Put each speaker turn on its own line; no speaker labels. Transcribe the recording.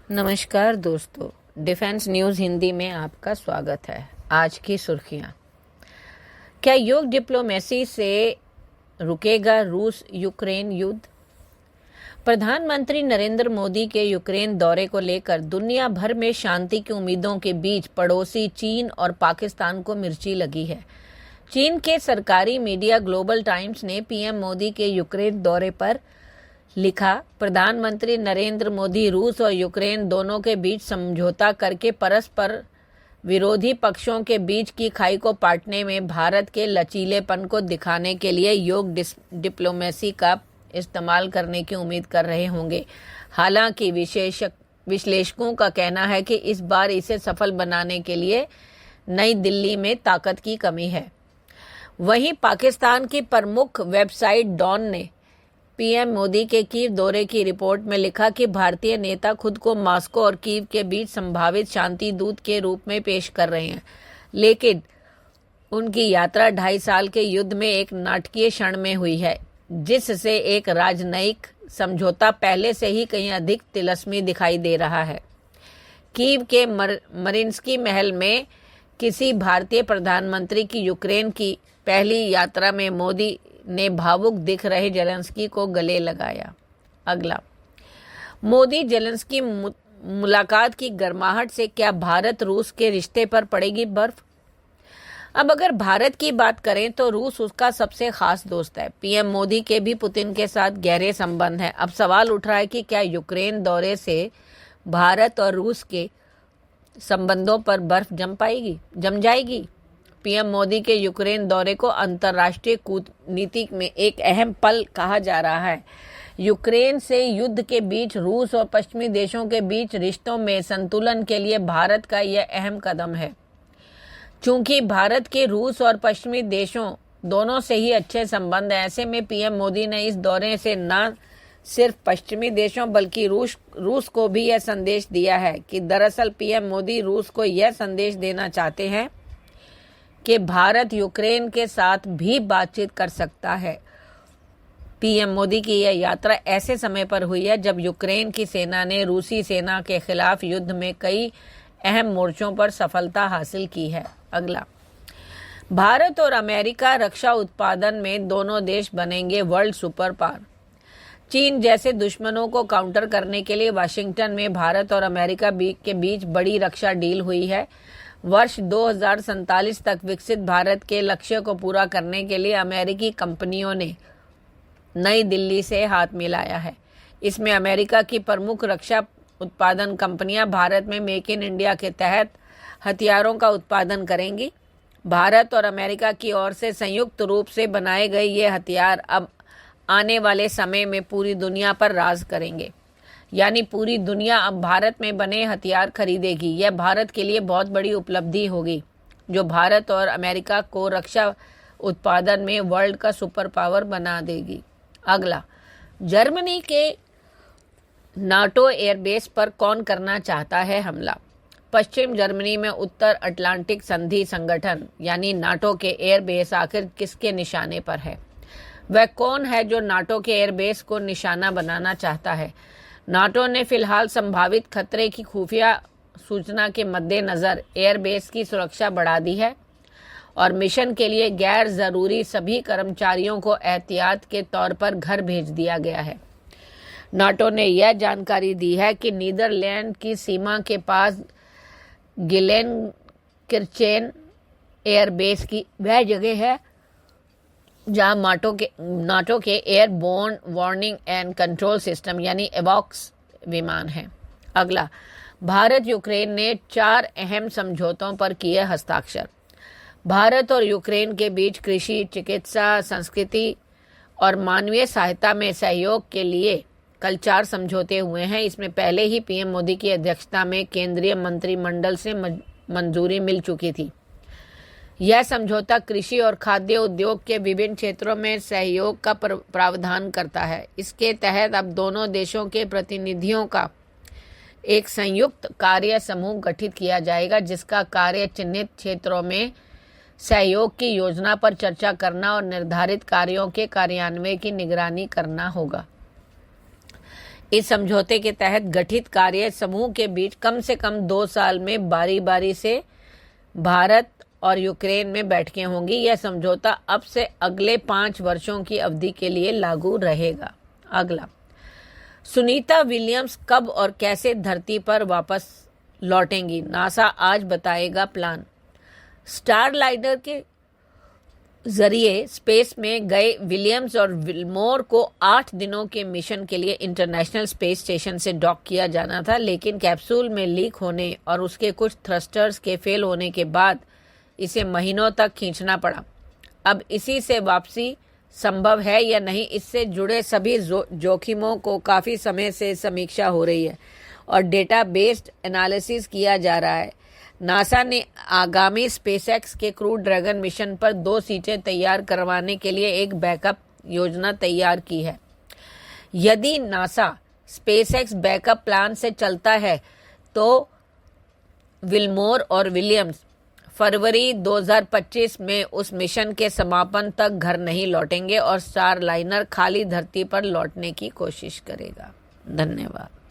नमस्कार दोस्तों, defence news Hindi में आपका स्वागत है। आज की सुर्खियां। क्या युद्ध डिप्लोमेसी से रुकेगा रूस यूक्रेन युद्ध? प्रधानमंत्री नरेंद्र मोदी के यूक्रेन दौरे को लेकर दुनिया भर में शांति की उम्मीदों के बीच पड़ोसी चीन और पाकिस्तान को मिर्ची लगी है। चीन के सरकारी मीडिया ग्लोबल टाइम्स ने पीएम मोदी के यूक्रेन दौरे पर लिखा, प्रधानमंत्री नरेंद्र मोदी रूस और यूक्रेन दोनों के बीच समझौता करके परस्पर विरोधी पक्षों के बीच की खाई को पाटने में भारत के लचीलेपन को दिखाने के लिए युद्ध डिप्लोमेसी का इस्तेमाल करने की उम्मीद कर रहे होंगे। हालांकि विश्लेषकों का कहना है कि इस बार इसे सफल बनाने के लिए नई दिल्ली में ताकत की कमी है। वहीं पाकिस्तान की प्रमुख वेबसाइट डॉन ने पीएम मोदी के कीव दौरे की रिपोर्ट में लिखा कि भारतीय नेता खुद को मॉस्को और कीव के बीच संभावित शांति दूत के रूप में पेश कर रहे हैं, लेकिन उनकी यात्रा 2.5 साल के युद्ध में एक नाटकीय क्षण में हुई है, जिससे एक राजनयिक समझौता पहले से ही कहीं अधिक तिलस्मी दिखाई दे रहा है। कीव के मरिंस्की महल में किसी भारतीय प्रधानमंत्री की यूक्रेन की पहली यात्रा में मोदी ने भावुक दिख रहे जेलेंस्की को गले लगाया। अगला, मोदी जेलेंस्की मुलाकात की गर्माहट से क्या भारत रूस के रिश्ते पर पड़ेगी बर्फ? अब अगर भारत की बात करें तो रूस उसका सबसे खास दोस्त है। पीएम मोदी के भी पुतिन के साथ गहरे संबंध हैं। अब सवाल उठ रहा है कि क्या यूक्रेन दौरे से भारत और रूस के संबंधों पर बर्फ जम जाएगी? पीएम मोदी के यूक्रेन दौरे को अंतर्राष्ट्रीय कूटनीति में एक अहम पल कहा जा रहा है। यूक्रेन से युद्ध के बीच रूस और पश्चिमी देशों के बीच रिश्तों में संतुलन के लिए भारत का यह अहम कदम है। चूंकि भारत के रूस और पश्चिमी देशों दोनों से ही अच्छे संबंध हैं, ऐसे में पीएम मोदी ने इस दौरे से न सिर्फ पश्चिमी देशों बल्कि रूस को भी यह संदेश दिया है कि दरअसल पीएम मोदी रूस को यह संदेश देना चाहते हैं कि भारत यूक्रेन के साथ भी बातचीत कर सकता है। पीएम मोदी की यह यात्रा ऐसे समय पर हुई है जब यूक्रेन की सेना ने रूसी सेना के खिलाफ युद्ध में कई अहम मोर्चों पर सफलता हासिल की है। अगला, भारत और अमेरिका रक्षा उत्पादन में दोनों देश बनेंगे वर्ल्ड सुपर पावर। चीन जैसे दुश्मनों को काउंटर करने के लिए वाशिंगटन में भारत और अमेरिका के बीच बड़ी रक्षा डील हुई है। वर्ष 2047 तक विकसित भारत के लक्ष्य को पूरा करने के लिए अमेरिकी कंपनियों ने नई दिल्ली से हाथ मिलाया है। इसमें अमेरिका की प्रमुख रक्षा उत्पादन कंपनियां भारत में मेक इन इंडिया के तहत हथियारों का उत्पादन करेंगी। भारत और अमेरिका की ओर से संयुक्त रूप से बनाए गए ये हथियार अब आने वाले समय में पूरी दुनिया पर राज करेंगे, यानी पूरी दुनिया अब भारत में बने हथियार खरीदेगी। यह भारत के लिए बहुत बड़ी उपलब्धि होगी, जो भारत और अमेरिका को रक्षा उत्पादन में वर्ल्ड का सुपर पावर बना देगी। अगला, जर्मनी के नाटो एयरबेस पर कौन करना चाहता है हमला? पश्चिम जर्मनी में उत्तर अटलांटिक संधि संगठन यानी नाटो के एयरबेस आखिर किसके निशाने पर है? वह कौन है जो नाटो के एयरबेस को निशाना बनाना चाहता है? नाटो ने फिलहाल संभावित खतरे की खुफिया सूचना के मद्देनजर एयरबेस की सुरक्षा बढ़ा दी है और मिशन के लिए गैर जरूरी सभी कर्मचारियों को एहतियात के तौर पर घर भेज दिया गया है। नाटो ने यह जानकारी दी है कि नीदरलैंड की सीमा के पास गिलेनकिर्चेन एयरबेस की वह जगह है जहां नाटो के airborne warning and control system यानी एवॉक्स विमान है। अगला, भारत यूक्रेन ने 4 अहम समझौतों पर किए हस्ताक्षर। भारत और यूक्रेन के बीच कृषि, चिकित्सा, संस्कृति और मानवीय सहायता में सहयोग के लिए कल 4 समझौते हुए हैं। इसमें पहले ही पीएम मोदी की अध्यक्षता में केंद्रीय मंत्रिमंडल से मंजूरी मिल चुकी थी। यह समझौता कृषि और खाद्य उद्योग के विभिन्न क्षेत्रों में सहयोग का प्रावधान करता है। इसके तहत अब दोनों देशों के प्रतिनिधियों का एक संयुक्त कार्य समूह गठित किया जाएगा, जिसका कार्य चिन्हित क्षेत्रों में सहयोग की योजना पर चर्चा करना और निर्धारित कार्यों के कार्यान्वयन की निगरानी करना होगा। इस समझौते के तहत गठित कार्य समूह के बीच कम से कम 2 साल में बारी बारी से भारत और यूक्रेन में बैठकें होंगी। यह समझौता अब से अगले 5 वर्षों की अवधि के लिए लागू रहेगा। अगला, सुनीता विलियम्स कब और कैसे धरती पर वापस लौटेंगी? नासा आज बताएगा प्लान। स्टारलाइनर के जरिए स्पेस में गए विलियम्स और विलमोर को 8 दिनों के मिशन के लिए इंटरनेशनल स्पेस स्टेशन से डॉक किया जाना था, लेकिन कैप्सूल में लीक होने और उसके कुछ थ्रस्टर्स के फेल होने के बाद इसे महीनों तक खींचना पड़ा। अब इसी से वापसी संभव है या नहीं, इससे जुड़े सभी जोखिमों को काफ़ी समय से समीक्षा हो रही है और डेटा बेस्ड एनालिसिस किया जा रहा है। नासा ने आगामी स्पेसएक्स के क्रू ड्रैगन मिशन पर 2 सीटें तैयार करवाने के लिए एक बैकअप योजना तैयार की है। यदि नासा स्पेसएक्स बैकअप प्लान से चलता है तो विलमोर और विलियम्स फरवरी 2025 में उस मिशन के समापन तक घर नहीं लौटेंगे और स्टारलाइनर खाली धरती पर लौटने की कोशिश करेगा। धन्यवाद।